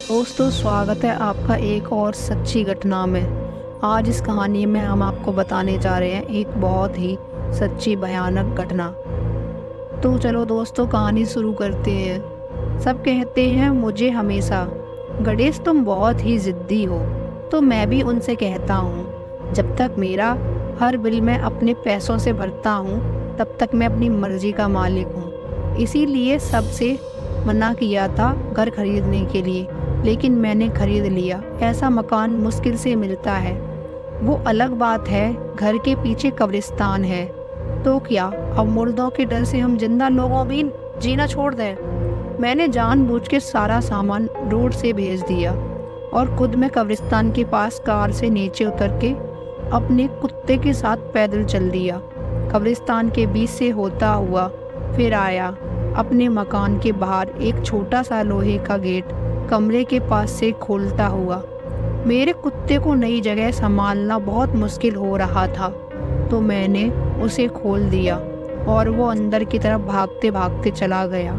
दोस्तों, स्वागत है आपका एक और सच्ची घटना में। आज इस कहानी में हम आपको बताने जा रहे हैं एक बहुत ही सच्ची भयानक घटना। तो चलो दोस्तों, कहानी शुरू करते हैं। सब कहते हैं मुझे हमेशा, गणेश तुम बहुत ही ज़िद्दी हो। तो मैं भी उनसे कहता हूँ, जब तक मेरा हर बिल मैं अपने पैसों से भरता हूँ तब तक मैं अपनी मर्जी का मालिक हूँ। इसीलिए सबसे मना किया था घर खरीदने के लिए, लेकिन मैंने खरीद लिया। ऐसा मकान मुश्किल से मिलता है। वो अलग बात है, घर के पीछे कब्रिस्तान है। तो क्या अब मुर्दों के डर से हम जिंदा लोगों भी जीना छोड़ दें? मैंने जानबूझ के सारा सामान रोड से भेज दिया और खुद मैं कब्रिस्तान के पास कार से नीचे उतर के अपने कुत्ते के साथ पैदल चल दिया। कब्रिस्तान के बीच से होता हुआ फिर आया अपने मकान के बाहर एक छोटा सा लोहे का गेट कमरे के पास से खोलता हुआ। मेरे कुत्ते को नई जगह संभालना बहुत मुश्किल हो रहा था, तो मैंने उसे खोल दिया और वो अंदर की तरफ भागते भागते चला गया।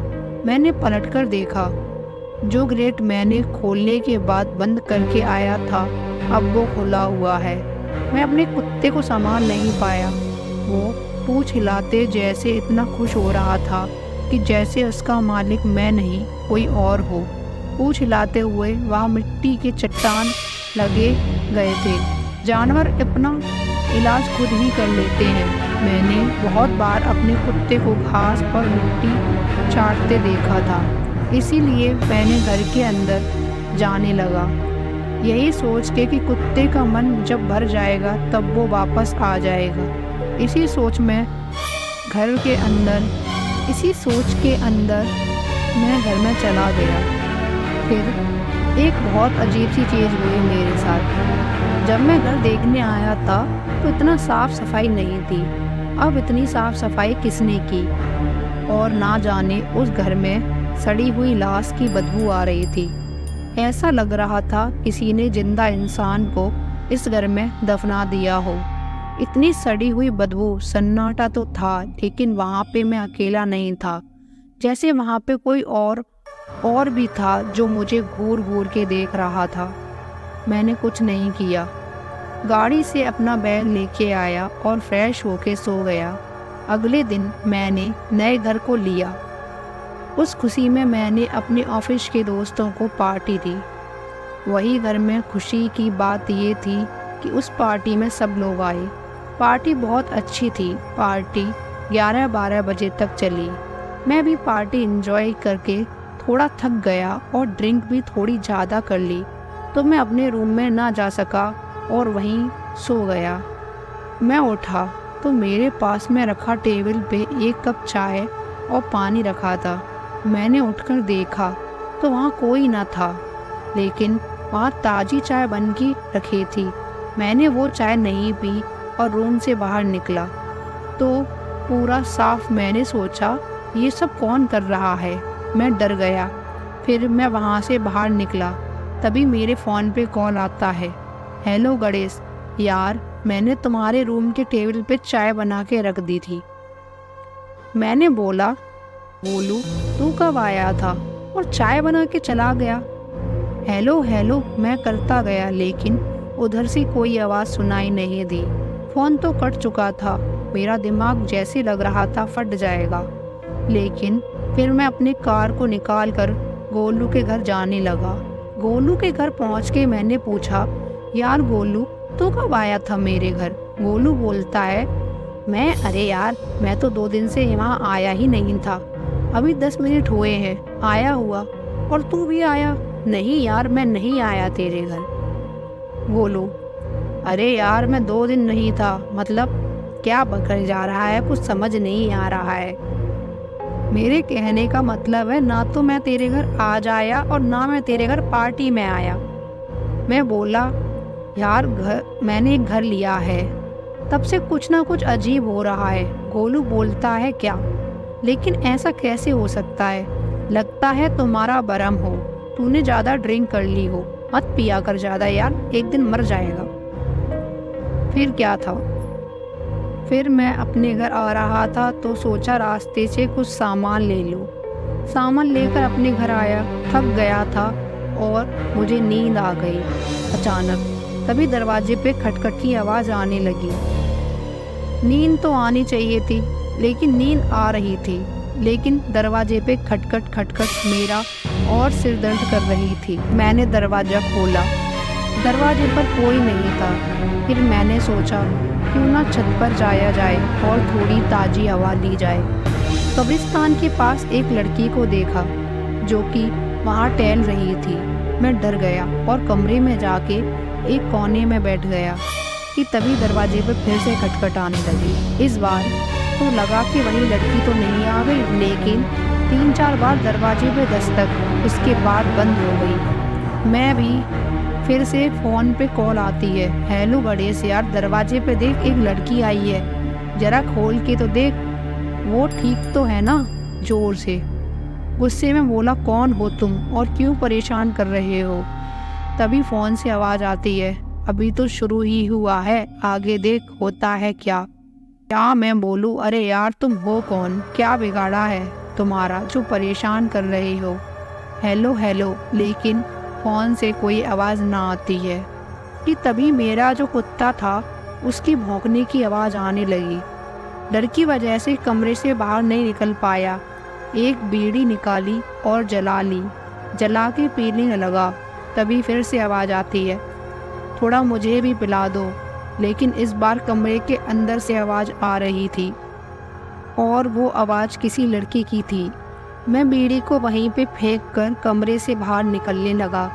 मैंने पलटकर देखा, जो गेट मैंने खोलने के बाद बंद करके आया था अब वो खुला हुआ है। मैं अपने कुत्ते को संभाल नहीं पाया। वो पूंछ हिलाते जैसे इतना खुश हो रहा था कि जैसे उसका मालिक मैं नहीं कोई और हो। पूंछ हिलाते हुए वहाँ मिट्टी के चट्टान लगे गए थे। जानवर अपना इलाज खुद ही कर लेते हैं। मैंने बहुत बार अपने कुत्ते को घास पर मिट्टी चाटते देखा था, इसीलिए मैंने घर के अंदर जाने लगा, यही सोच के कि कुत्ते का मन जब भर जाएगा तब वो वापस आ जाएगा। इसी सोच के अंदर मैं घर में चला गया। फिर एक बहुत अजीब सी चीज़ हुई मेरे साथ। जब मैं घर देखने आया था तो इतना साफ सफाई नहीं थी। अब इतनी साफ सफाई किसने की? और ना जाने उस घर में सड़ी हुई लाश की बदबू आ रही थी। ऐसा लग रहा था किसी ने जिंदा इंसान को इस घर में दफना दिया हो। इतनी सड़ी हुई बदबू, सन्नाटा तो था, लेकिन वहाँ पे मैं अकेला नहीं था। जैसे वहाँ पे कोई और भी था जो मुझे घूर घूर के देख रहा था। मैंने कुछ नहीं किया, गाड़ी से अपना बैग लेके आया और फ्रेश होके सो गया। अगले दिन मैंने नए घर को लिया। उस खुशी में मैंने अपने ऑफिस के दोस्तों को पार्टी दी। वही घर में खुशी की बात ये थी कि उस पार्टी में सब लोग आए। पार्टी बहुत अच्छी थी। पार्टी 11-12 बजे तक चली। मैं भी पार्टी एंजॉय करके थोड़ा थक गया और ड्रिंक भी थोड़ी ज़्यादा कर ली, तो मैं अपने रूम में ना जा सका और वहीं सो गया। मैं उठा तो मेरे पास में रखा टेबल पे एक कप चाय और पानी रखा था। मैंने उठकर देखा तो वहाँ कोई ना था, लेकिन वहाँ ताज़ी चाय बन के रखी थी। मैंने वो चाय नहीं पी और रूम से बाहर निकला तो पूरा साफ। मैंने सोचा ये सब कौन कर रहा है? मैं डर गया। फिर मैं वहाँ से बाहर निकला, तभी मेरे फ़ोन पे कॉल आता है। हेलो गणेश यार, मैंने तुम्हारे रूम के टेबल पे चाय बना के रख दी थी। मैंने बोला, बोलू तू कब आया था और चाय बना के चला गया? हेलो हेलो मैं करता गया, लेकिन उधर से कोई आवाज़ सुनाई नहीं दी। फ़ोन तो कट चुका था। मेरा दिमाग जैसे लग रहा था फट जाएगा। लेकिन फिर मैं अपनी कार को निकाल कर गोलू के घर जाने लगा। गोलू के घर पहुंच के मैंने पूछा, यार गोलू तू कब आया था मेरे घर? गोलू बोलता है, अरे यार मैं तो 2 दिन से वहाँ आया ही नहीं था। अभी 10 मिनट हुए हैं आया हुआ। और तू भी आया? नहीं यार मैं नहीं आया तेरे घर। गोलू, अरे यार मैं 2 दिन नहीं था। मतलब क्या बकर जा रहा है? कुछ समझ नहीं आ रहा है। मेरे कहने का मतलब है, ना तो मैं तेरे घर आज आया और ना मैं तेरे घर पार्टी में आया। मैं बोला, यार मैंने एक घर लिया है, तब से कुछ ना कुछ अजीब हो रहा है। गोलू बोलता है, क्या? लेकिन ऐसा कैसे हो सकता है? लगता है तुम्हारा भरम हो, तूने ज़्यादा ड्रिंक कर ली हो। मत पिया कर ज़्यादा यार, एक दिन मर जाएगा। फिर क्या था? फिर मैं अपने घर आ रहा था तो सोचा रास्ते से कुछ सामान ले लूँ। सामान लेकर अपने घर आया। थक गया था और मुझे नींद आ गई। अचानक तभी दरवाजे पे खटखट की आवाज़ आने लगी। नींद तो आनी चाहिए थी, लेकिन नींद आ रही थी, लेकिन दरवाजे पे खटखट खटखट मेरा और सिर दर्द कर रही थी। मैंने दरवाज़ा खोला, दरवाजे पर कोई नहीं था। फिर मैंने सोचा क्यों ना छत पर जाया जाए और थोड़ी ताज़ी हवा ली जाए। कब्रिस्तान के पास एक लड़की को देखा जो कि वहाँ टहल रही थी। मैं डर गया और कमरे में जाके एक कोने में बैठ गया कि तभी दरवाजे पर फिर से खटखट आने लगी। इस बार तो लगा कि वही लड़की तो नहीं आ गई, लेकिन 3-4 बार दरवाजे पे दस्तक, उसके बाद बंद हो गई। मैं भी फिर से फ़ोन पे कॉल आती है। हेलो गणेश यार, दरवाजे पे देख, एक लड़की आई है, ज़रा खोल के तो देख, वो ठीक तो है ना। ज़ोर से गुस्से में बोला, कौन हो तुम और क्यों परेशान कर रहे हो। तभी फ़ोन से आवाज़ आती है, अभी तो शुरू ही हुआ है, आगे देख होता है क्या। क्या मैं बोलूँ, अरे यार तुम हो कौन, क्या बिगाड़ा है तुम्हारा जो परेशान कर रहे हो। हेलो हेलो, लेकिन फ़ोन से कोई आवाज़ ना आती है। कि तभी मेरा जो कुत्ता था उसकी भौंकने की आवाज़ आने लगी। डर की वजह से कमरे से बाहर नहीं निकल पाया। एक बीड़ी निकाली और जला ली, जला के पीने लगा। तभी फिर से आवाज़ आती है, थोड़ा मुझे भी पिला दो। लेकिन इस बार कमरे के अंदर से आवाज़ आ रही थी और वो आवाज़ किसी लड़की की थी। मैं बीड़ी को वहीं पे फेंक कर कमरे से बाहर निकलने लगा।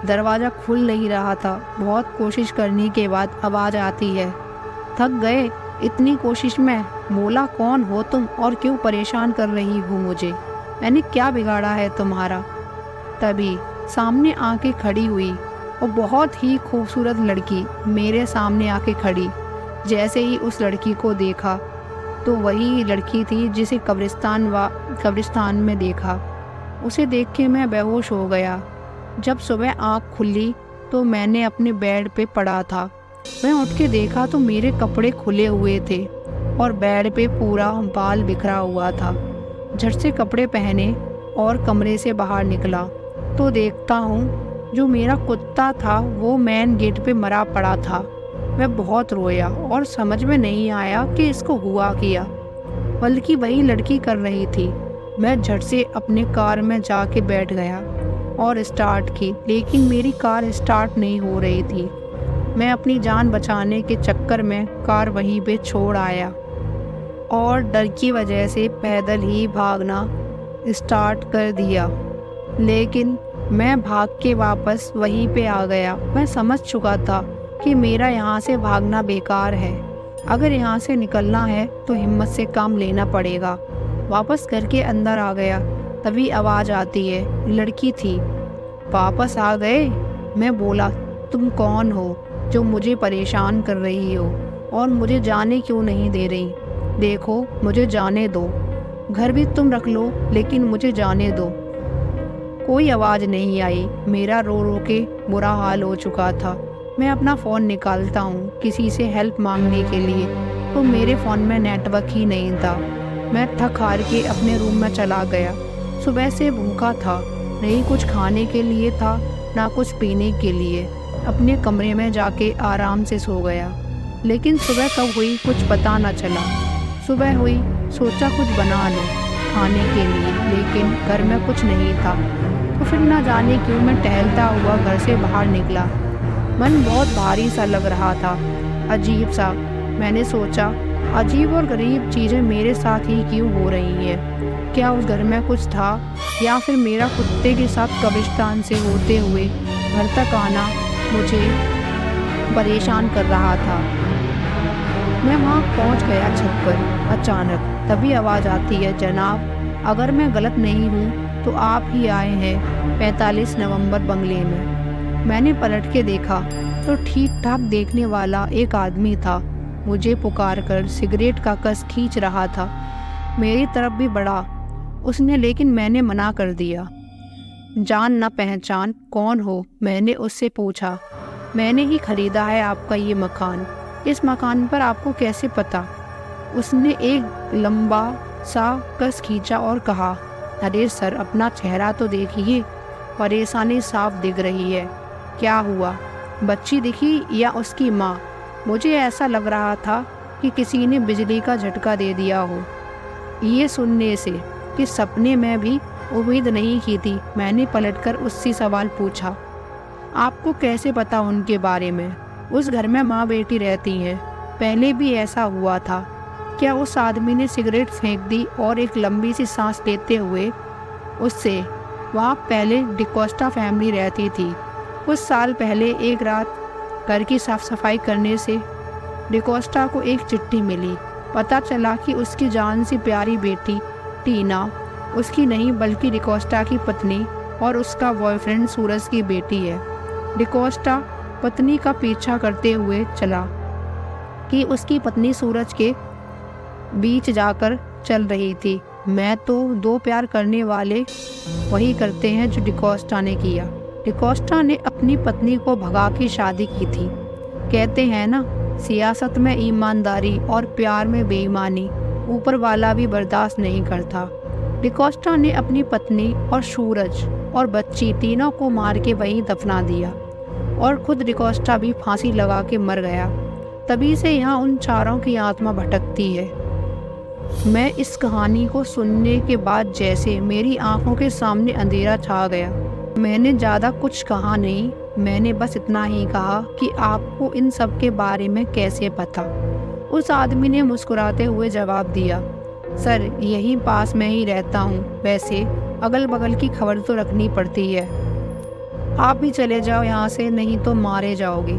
दरवाज़ा खुल नहीं रहा था। बहुत कोशिश करने के बाद आवाज़ आती है, थक गए इतनी कोशिश में। बोला, कौन हो तुम और क्यों परेशान कर रही हो मुझे, मैंने क्या बिगाड़ा है तुम्हारा। तभी सामने आके खड़ी हुई और बहुत ही खूबसूरत लड़की मेरे सामने आके खड़ी। जैसे ही उस लड़की को देखा तो वही लड़की थी जिसे कब्रिस्तान में देखा। उसे देख के मैं बेहोश हो गया। जब सुबह आँख खुली तो मैंने अपने बेड पे पड़ा था। मैं उठ के देखा तो मेरे कपड़े खुले हुए थे और बेड पे पूरा बाल बिखरा हुआ था। झट से कपड़े पहने और कमरे से बाहर निकला तो देखता हूँ जो मेरा कुत्ता था वो मेन गेट पे मरा पड़ा था। मैं बहुत रोया और समझ में नहीं आया कि इसको हुआ क्या, बल्कि वही लड़की कर रही थी। मैं झट से अपने कार में जाके बैठ गया और स्टार्ट की, लेकिन मेरी कार स्टार्ट नहीं हो रही थी। मैं अपनी जान बचाने के चक्कर में कार वहीं पे छोड़ आया और डर की वजह से पैदल ही भागना स्टार्ट कर दिया। लेकिन मैं भाग के वापस वहीं पे आ गया। मैं समझ चुका था कि मेरा यहाँ से भागना बेकार है। अगर यहाँ से निकलना है तो हिम्मत से काम लेना पड़ेगा। वापस घर के अंदर आ गया। तभी आवाज़ आती है, लड़की थी। वापस आ गए? मैं बोला, तुम कौन हो जो मुझे परेशान कर रही हो और मुझे जाने क्यों नहीं दे रही। देखो मुझे जाने दो, घर भी तुम रख लो, लेकिन मुझे जाने दो। कोई आवाज़ नहीं आई। मेरा रो रो के बुरा हाल हो चुका था। मैं अपना फ़ोन निकालता हूँ किसी से हेल्प मांगने के लिए, तो मेरे फ़ोन में नेटवर्क ही नहीं था। मैं थक हार के अपने रूम में चला गया। सुबह से भूखा था, नहीं कुछ खाने के लिए था ना कुछ पीने के लिए। अपने कमरे में जाके आराम से सो गया। लेकिन सुबह कब हुई कुछ पता न चला। सुबह हुई, सोचा कुछ बना लो खाने के लिए, लेकिन घर में कुछ नहीं था। तो फिर ना जाने क्यों मैं टहलता हुआ घर से बाहर निकला। मन बहुत भारी सा लग रहा था, अजीब सा। मैंने सोचा, अजीब और गरीब चीज़ें मेरे साथ ही क्यों हो रही हैं। क्या उस घर में कुछ था, या फिर मेरा कुत्ते के साथ कब्रिस्तान से होते हुए घर तक आना मुझे परेशान कर रहा था। मैं वहाँ पहुँच गया छत पर अचानक। तभी आवाज़ आती है, जनाब अगर मैं गलत नहीं हूँ तो आप ही आए हैं 45 नवंबर बंगले में। मैंने पलट के देखा तो ठीक ठाक देखने वाला एक आदमी था। मुझे पुकार कर सिगरेट का कस खींच रहा था। मेरी तरफ भी बढ़ा उसने, लेकिन मैंने मना कर दिया। जान न पहचान, कौन हो, मैंने उससे पूछा। मैंने ही खरीदा है आपका ये मकान, इस मकान पर आपको कैसे पता। उसने एक लंबा सा कस खींचा और कहा, अरे सर अपना चेहरा तो देखिए, परेशानी साफ दिख रही है। क्या हुआ? बच्ची दिखी या उसकी माँ? मुझे ऐसा लग रहा था कि किसी ने बिजली का झटका दे दिया हो। ये सुनने से कि सपने में भी उम्मीद नहीं की थी, मैंने पलटकर उससे सवाल पूछा, आपको कैसे पता उनके बारे में? उस घर में माँ बेटी रहती हैं, पहले भी ऐसा हुआ था। क्या उस आदमी ने सिगरेट फेंक दी और एक लंबी सी सांस लेते हुए उससे, वहाँ पहले डिकोस्टा फैमिली रहती थी। कुछ साल पहले एक रात घर की साफ सफाई करने से डिकोस्टा को एक चिट्ठी मिली। पता चला कि उसकी जान सी प्यारी बेटी टीना उसकी नहीं बल्कि डिकोस्टा की पत्नी और उसका बॉयफ्रेंड सूरज की बेटी है। डिकोस्टा पत्नी का पीछा करते हुए चला कि उसकी पत्नी सूरज के बीच जाकर चल रही थी। मैं तो दो प्यार करने वाले वही करते हैं जो डिकोस्टा ने किया। डिकोस्टा ने अपनी पत्नी को भगा के शादी की थी। कहते हैं ना, सियासत में ईमानदारी और प्यार में बेईमानी ऊपर वाला भी बर्दाश्त नहीं करता। डिकोस्टा ने अपनी पत्नी और सूरज और बच्ची तीनों को मार के वहीं दफना दिया और खुद डिकोस्टा भी फांसी लगा के मर गया। तभी से यहाँ उन चारों की आत्मा भटकती है। मैं इस कहानी को सुनने के बाद जैसे मेरी आंखों के सामने अंधेरा छा गया। मैंने ज़्यादा कुछ कहा नहीं, मैंने बस इतना ही कहा कि आपको इन सब के बारे में कैसे पता? उस आदमी ने मुस्कुराते हुए जवाब दिया, सर यहीं पास में ही रहता हूँ, वैसे अगल बगल की खबर तो रखनी पड़ती है। आप भी चले जाओ यहाँ से, नहीं तो मारे जाओगे।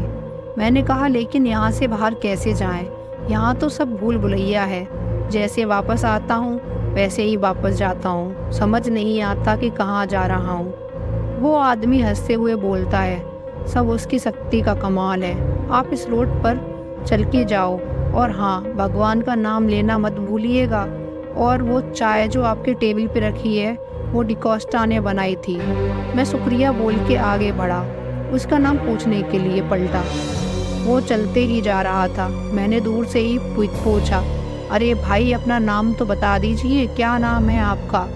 मैंने कहा, लेकिन यहाँ से बाहर कैसे जाएं? यहाँ तो सब भूल भुलैया है, जैसे वापस आता हूँ वैसे ही वापस जाता हूँ, समझ नहीं आता कि कहाँ जा रहा हूँ। वो आदमी हंसते हुए बोलता है, सब उसकी शक्ति का कमाल है। आप इस रोड पर चल के जाओ और हाँ, भगवान का नाम लेना मत भूलिएगा। और वो चाय जो आपके टेबल पे रखी है वो डिकोस्टा ने बनाई थी। मैं शुक्रिया बोल के आगे बढ़ा, उसका नाम पूछने के लिए पलटा। वो चलते ही जा रहा था। मैंने दूर से ही पूछा, अरे भाई अपना नाम तो बता दीजिए, क्या नाम है आपका?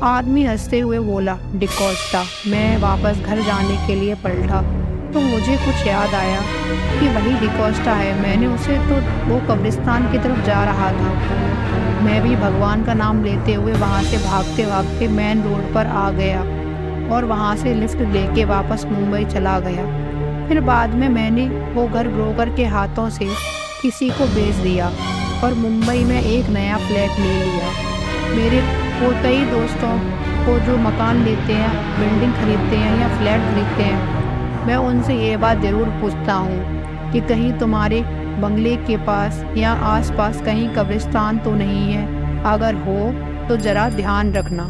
आदमी हंसते हुए बोला, डिकोस्टा। मैं वापस घर जाने के लिए पलटा तो मुझे कुछ याद आया कि वही डिकोस्टा है। मैंने उसे तो वो कब्रिस्तान की तरफ जा रहा था। मैं भी भगवान का नाम लेते हुए वहाँ से भागते भागते मेन रोड पर आ गया और वहाँ से लिफ्ट लेके वापस मुंबई चला गया। फिर बाद में मैंने वो घर ब्रोकर के हाथों से किसी को बेच दिया और मुंबई में एक नया फ्लैट ले लिया। मेरे को कई दोस्तों को जो मकान लेते हैं, बिल्डिंग खरीदते हैं या फ्लैट खरीदते हैं, मैं उनसे ये बात ज़रूर पूछता हूँ कि कहीं तुम्हारे बंगले के पास या आसपास कहीं कब्रिस्तान तो नहीं है? अगर हो तो ज़रा ध्यान रखना।